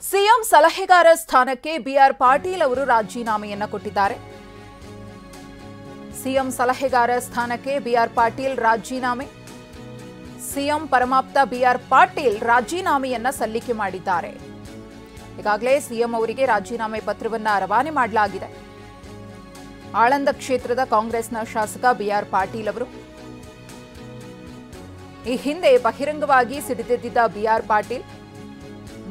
CM ಸಲಹೆಗಾರ ಸ್ಥಾನಕ್ಕೆ B R Patil ಅವರು ರಾಜೀನಾಮೆಯನ್ನ ಕೊಟ್ಟಿದ್ದಾರೆ. ಸಿಎಂ ಸಲಹೆಗಾರ ಸ್ಥಾನಕ್ಕೆ ಬಿಆರ್ ಪಾಟೀಲ್ ರಾಜೀನಾಮೆ. ಸಿಎಂ ಪರಮಾಪ್ತ ಬಿಆರ್ ಪಾಟೀಲ್ ರಾಜೀನಾಮೆಯನ್ನ ಸಲ್ಲಿಕೆ ಮಾಡಿದ್ದಾರೆ. ಈಗಾಗಲೇ ಸಿಎಂ ಅವರಿಗೆ ರಾಜೀನಾಮೆ ಪತ್ರವನ್ನ ರವಾನೆ ಮಾಡಲಾಗಿದೆ. ಆಳಂದ ಕ್ಷೇತ್ರದ ಕಾಂಗ್ರೆಸ್ನ ಶಾಸಕ ಬಿಆರ್ ಪಾಟೀಲ್ ಅವರು ಈ ಹಿಂದೆ ಬಹಿರಂಗವಾಗಿ ಸಿಡಿದೆದ್ದಿದ್ದ ಬಿಆರ್ ಪಾಟೀಲ್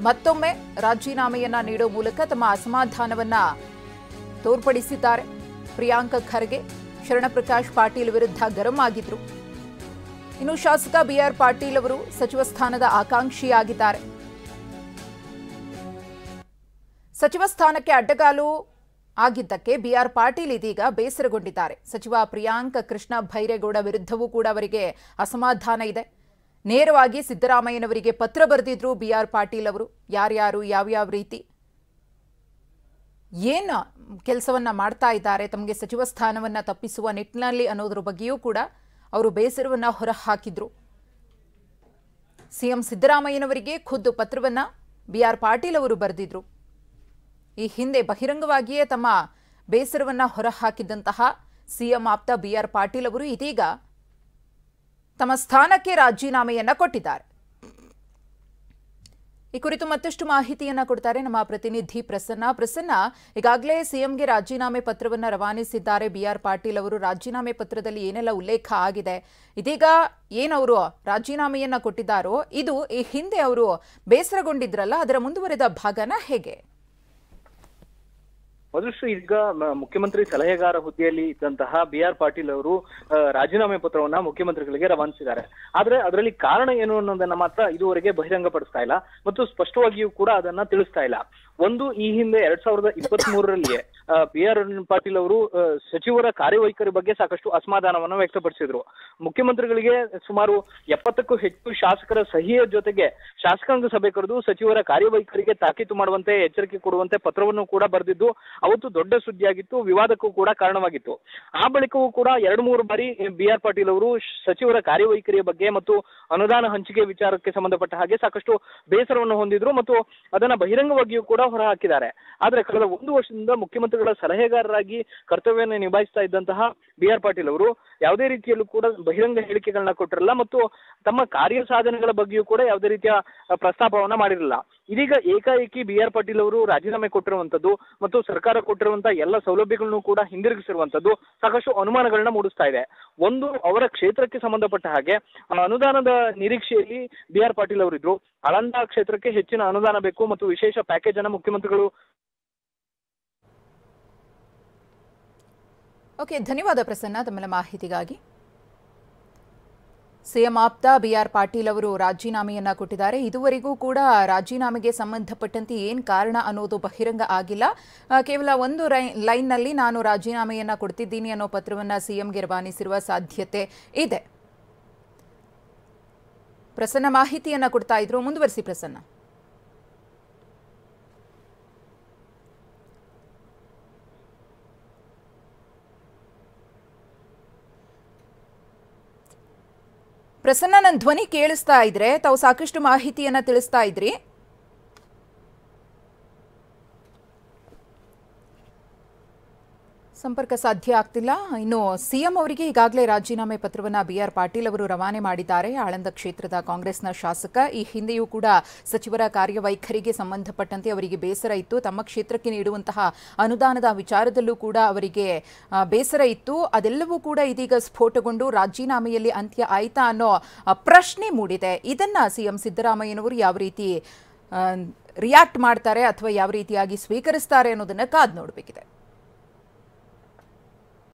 ಮತ್ತೊಮ್ಮೆ ರಾಜೀನಾಮೆಯನ್ನ ನೀಡುವ ಮೂಲಕ ತಮ್ಮ ಅಸಮಾಧಾನವನ್ನ ತೋರ್ಪಡಿಸಿದ್ದಾರೆ. ಪ್ರಿಯಾಂಕ ಖರ್ಗೆ ಶರಣಪ್ರಕಾಶ್ ಪಾಟೀಲ್ ವಿರುದ್ಧ ಗರಂ ಆಗಿದ್ರು. ಇನ್ನು ಶಾಸಕ ಬಿಆರ್ ಪಾಟೀಲ್ ಅವರು ಸಚಿವ ಸ್ಥಾನದ ಆಕಾಂಕ್ಷಿಯಾಗಿದ್ದಾರೆ. ಸಚಿವ ಸ್ಥಾನಕ್ಕೆ ಅಡ್ಡಗಾಲು ಆಗಿದ್ದಕ್ಕೆ ಬಿಆರ್ ಪಾಟೀಲ್ ಇದೀಗ ಬೇಸರಗೊಂಡಿದ್ದಾರೆ. ಸಚಿವ ಪ್ರಿಯಾಂಕ ಕೃಷ್ಣ ಭೈರೇಗೌಡ ವಿರುದ್ಧವೂ ಕೂಡ ಅವರಿಗೆ ಅಸಮಾಧಾನ ಇದೆ. ನೇರವಾಗಿ ಸಿದ್ದರಾಮಯ್ಯನವರಿಗೆ ಪತ್ರ ಬರೆದಿದ್ರು ಬಿಆರ್ ಪಾಟೀಲ್ ಅವರು. ಯಾರ್ಯಾರು ಯಾವ್ಯಾವ ರೀತಿ ಏನು ಕೆಲಸವನ್ನ ಮಾಡ್ತಾ ಇದ್ದಾರೆ, ತಮಗೆ ಸಚಿವ ಸ್ಥಾನವನ್ನ ತಪ್ಪಿಸುವ ನಿಟ್ಟಿನಲ್ಲಿ ಅನ್ನೋದ್ರ ಬಗ್ಗೆಯೂ ಕೂಡ ಅವರು ಬೇಸರವನ್ನ ಹೊರಹಾಕಿದ್ರು. ಸಿಎಂ ಸಿದ್ದರಾಮಯ್ಯನವರಿಗೆ ಖುದ್ದು ಪತ್ರವನ್ನ ಬಿಆರ್ ಪಾಟೀಲ್ ಅವರು ಬರೆದಿದ್ರು. ಈ ಹಿಂದೆ ಬಹಿರಂಗವಾಗಿಯೇ ತಮ್ಮ ಬೇಸರವನ್ನ ಹೊರಹಾಕಿದ್ದಂತಹ ಸಿಎಂ ಆಪ್ತ ಬಿಆರ್ ಪಾಟೀಲ್ ಅವರು ಇದೀಗ ತಮ್ಮ ಸ್ಥಾನಕ್ಕೆ ರಾಜೀನಾಮೆಯನ್ನ ಕೊಟ್ಟಿದ್ದಾರೆ. ಈ ಕುರಿತು ಮತ್ತಷ್ಟು ಮಾಹಿತಿಯನ್ನ ಕೊಡ್ತಾರೆ ನಮ್ಮ ಪ್ರತಿನಿಧಿ ಪ್ರಸನ್ನ. ಈಗಾಗಲೇ ಸಿಎಂಗೆ ರಾಜೀನಾಮೆ ಪತ್ರವನ್ನ ರವಾನಿಸಿದ್ದಾರೆ ಬಿಆರ್ ಪಾಟೀಲ್ ಅವರು. ರಾಜೀನಾಮೆ ಪತ್ರದಲ್ಲಿ ಏನೆಲ್ಲ ಉಲ್ಲೇಖ ಆಗಿದೆ, ಇದೀಗ ಏನವರು ರಾಜೀನಾಮೆಯನ್ನ ಕೊಟ್ಟಿದ್ದಾರೋ ಇದು ಈ ಹಿಂದೆ ಅವರು ಬೇಸರಗೊಂಡಿದ್ರಲ್ಲ, ಅದರ ಮುಂದುವರೆದ ಭಾಗನ ಹೇಗೆ? ಮೊದಲು ಈಗ ಮುಖ್ಯಮಂತ್ರಿ ಸಲಹೆಗಾರ ಹುದ್ದೆಯಲ್ಲಿ ಇದ್ದಂತಹ ಬಿಆರ್ ಪಾಟೀಲ್ ಅವರು ರಾಜೀನಾಮೆ ಪತ್ರವನ್ನ ಮುಖ್ಯಮಂತ್ರಿಗಳಿಗೆ ರವಾನಿಸಿದ್ದಾರೆ. ಆದ್ರೆ ಅದರಲ್ಲಿ ಕಾರಣ ಏನು ಅನ್ನೋದನ್ನ ಮಾತ್ರ ಇದುವರೆಗೆ ಬಹಿರಂಗಪಡಿಸ್ತಾ ಇಲ್ಲ ಮತ್ತು ಸ್ಪಷ್ಟವಾಗಿಯೂ ಕೂಡ ಅದನ್ನ ತಿಳಿಸ್ತಾ ಇಲ್ಲ. ಒಂದು, ಈ ಹಿಂದೆ 2023 ಬಿಆರ್ ಪಾಟೀಲ್ ಅವರು ಸಚಿವರ ಕಾರ್ಯವೈಖರಿ ಬಗ್ಗೆ ಸಾಕಷ್ಟು ಅಸಮಾಧಾನವನ್ನು ವ್ಯಕ್ತಪಡಿಸಿದ್ರು. ಮುಖ್ಯಮಂತ್ರಿಗಳಿಗೆ ಸುಮಾರು 70ಕ್ಕೂ ಹೆಚ್ಚು ಶಾಸಕರ ಸಹಿಯ ಜೊತೆಗೆ ಶಾಸಕಾಂಗ ಸಭೆ ಕರೆದು ಸಚಿವರ ಕಾರ್ಯವೈಖರಿಗೆ ತಾಕೀತು ಮಾಡುವಂತೆ ಎಚ್ಚರಿಕೆ ಕೊಡುವಂತೆ ಪತ್ರವನ್ನು ಕೂಡ ಬರೆದಿದ್ದು ಅವತ್ತು ದೊಡ್ಡ ಸುದ್ದಿಯಾಗಿತ್ತು, ವಿವಾದಕ್ಕೂ ಕೂಡ ಕಾರಣವಾಗಿತ್ತು. ಆ ಬಳಿಕವೂ ಕೂಡ 2-3 ಬಾರಿ ಬಿಆರ್ ಪಾಟೀಲ್ ಅವರು ಸಚಿವರ ಕಾರ್ಯವೈಖರಿಯ ಬಗ್ಗೆ ಮತ್ತು ಅನುದಾನ ಹಂಚಿಕೆ ವಿಚಾರಕ್ಕೆ ಸಂಬಂಧಪಟ್ಟ ಹಾಗೆ ಸಾಕಷ್ಟು ಬೇಸರವನ್ನು ಹೊಂದಿದ್ರು ಮತ್ತು ಅದನ್ನ ಬಹಿರಂಗವಾಗಿಯೂ ಕೂಡ ಹೊರಹಾಕಿದ್ದಾರೆ. ಆದ್ರೆ ಕಳೆದ 1 ವರ್ಷದಿಂದ ಮುಖ್ಯಮಂತ್ರಿಗಳ ಸಲಹೆಗಾರರಾಗಿ ಕರ್ತವ್ಯವನ್ನು ನಿಭಾಯಿಸ್ತಾ ಇದ್ದಂತಹ ಬಿಆರ್ ಪಾಟೀಲ್ ಅವರು ಯಾವುದೇ ರೀತಿಯಲ್ಲೂ ಕೂಡ ಬಹಿರಂಗ ಹೇಳಿಕೆಗಳನ್ನ ಕೊಟ್ಟಿರಲ್ಲ ಮತ್ತು ತಮ್ಮ ಕಾರ್ಯ ಸಾಧನೆಗಳ ಬಗ್ಗೆಯೂ ಕೂಡ ಯಾವುದೇ ರೀತಿಯ ಪ್ರಸ್ತಾಪವನ್ನ ಮಾಡಿರಲಿಲ್ಲ. ಇದೀಗ ಏಕಾಏಕಿ ಬಿಆರ್ ಪಾಟೀಲ್ ಅವರು ರಾಜೀನಾಮೆ ಕೊಟ್ಟಿರುವಂತದ್ದು ಮತ್ತು ಸರ್ಕಾರ ಕೊಟ್ಟಿರುವಂತಹ ಎಲ್ಲ ಸೌಲಭ್ಯಗಳನ್ನು ಕೂಡ ಹಿಂದಿರುಗಿಸಿರುವಂತದ್ದು ಸಾಕಷ್ಟು ಅನುಮಾನಗಳನ್ನ ಮೂಡಿಸ್ತಾ ಇದೆ. ಒಂದು, ಅವರ ಕ್ಷೇತ್ರಕ್ಕೆ ಸಂಬಂಧಪಟ್ಟ ಹಾಗೆ ಅನುದಾನದ ನಿರೀಕ್ಷೆಯಲ್ಲಿ ಬಿಆರ್ ಪಾಟೀಲ್ ಅವರಿದ್ರು. ಆಳಂದ ಕ್ಷೇತ್ರಕ್ಕೆ ಹೆಚ್ಚಿನ ಅನುದಾನ ಬೇಕು ಮತ್ತು ವಿಶೇಷ ಪ್ಯಾಕೇಜ್ ಅನ್ನು ಮುಖ್ಯಮಂತ್ರಿಗಳು. ಓಕೆ, ಧನ್ಯವಾದ ಪ್ರಸನ್ನ ತಮ್ಮ ಮಾಹಿತಿಗಾಗಿ. ಸಿಎಂ ಆಪ್ತ ಬಿಆರ್ ಪಾಟೀಲ್ ಅವರು ರಾಜೀನಾಮೆಯನ್ನ ಕೊಟ್ಟಿದ್ದಾರೆ. ಇದುವರೆಗೂ ಕೂಡ ರಾಜೀನಾಮೆಗೆ ಸಂಬಂಧಪಟ್ಟಂತೆ ಏನು ಕಾರಣ ಅನ್ನೋದು ಬಹಿರಂಗ ಆಗಿಲ್ಲ. ಕೇವಲ ಒಂದು ಲೈನ್ನಲ್ಲಿ ನಾನು ರಾಜೀನಾಮೆಯನ್ನ ಕೊಡ್ತಿದ್ದೀನಿ ಅನ್ನೋ ಪತ್ರವನ್ನ ಸಿಎಂಗೆ ರವಾನಿಸಿರುವ ಸಾಧ್ಯತೆ ಇದೆ. ಪ್ರಸನ್ನ ಮಾಹಿತಿಯನ್ನ ಕೊಡ್ತಾ ಇದ್ರು, ಮುಂದುವರಿಸಿ ಪ್ರಸನ್ನ. ಪ್ರಸನ್ನ, ನನ್ನ ಧ್ವನಿ ಕೇಳಿಸ್ತಾ ಇದ್ರೆ? ತಾವು ಸಾಕಷ್ಟು ಮಾಹಿತಿಯನ್ನ ತಿಳಿಸ್ತಾ ಇದ್ರಿ. ಸಂಪರ್ಕ ಸಾಧ್ಯ ಆಗ್ತಿಲ್ಲ. ಇನ್ನು ಸಿಎಂ ಅವರಿಗೆ ಈಗಾಗಲೇ ರಾಜೀನಾಮೆ ಪತ್ರವನ್ನ ಬಿಆರ್ ಪಾಟೀಲ್ ಅವರು ರವಾನೆ ಮಾಡಿದ್ದಾರೆ. ಆಳಂದ ಕ್ಷೇತ್ರದ ಕಾಂಗ್ರೆಸ್ನ ಶಾಸಕ. ಈ ಹಿಂದೆಯೂ ಕೂಡ ಸಚಿವರ ಕಾರ್ಯವೈಖರಿಗೆ ಸಂಬಂಧಪಟ್ಟಂತೆ ಅವರಿಗೆ ಬೇಸರ ಇತ್ತು. ತಮ್ಮ ಕ್ಷೇತ್ರಕ್ಕೆ ನೀಡುವಂತಹ ಅನುದಾನದ ವಿಚಾರದಲ್ಲೂ ಕೂಡ ಅವರಿಗೆ ಬೇಸರ ಇತ್ತು. ಅದೆಲ್ಲವೂ ಕೂಡ ಇದೀಗ ಸ್ಫೋಟಗೊಂಡು ರಾಜೀನಾಮೆಯಲ್ಲಿ ಅಂತ್ಯ ಆಯ್ತಾ ಅನ್ನೋ ಪ್ರಶ್ನೆ ಮೂಡಿದೆ. ಇದನ್ನ ಸಿಎಂ ಸಿದ್ದರಾಮಯ್ಯನವರು ಯಾವ ರೀತಿ ರಿಯಾಕ್ಟ್ ಮಾಡ್ತಾರೆ ಅಥವಾ ಯಾವ ರೀತಿಯಾಗಿ ಸ್ವೀಕರಿಸ್ತಾರೆ ಅನ್ನೋದನ್ನ ಕಾದು ನೋಡಬೇಕಿದೆ.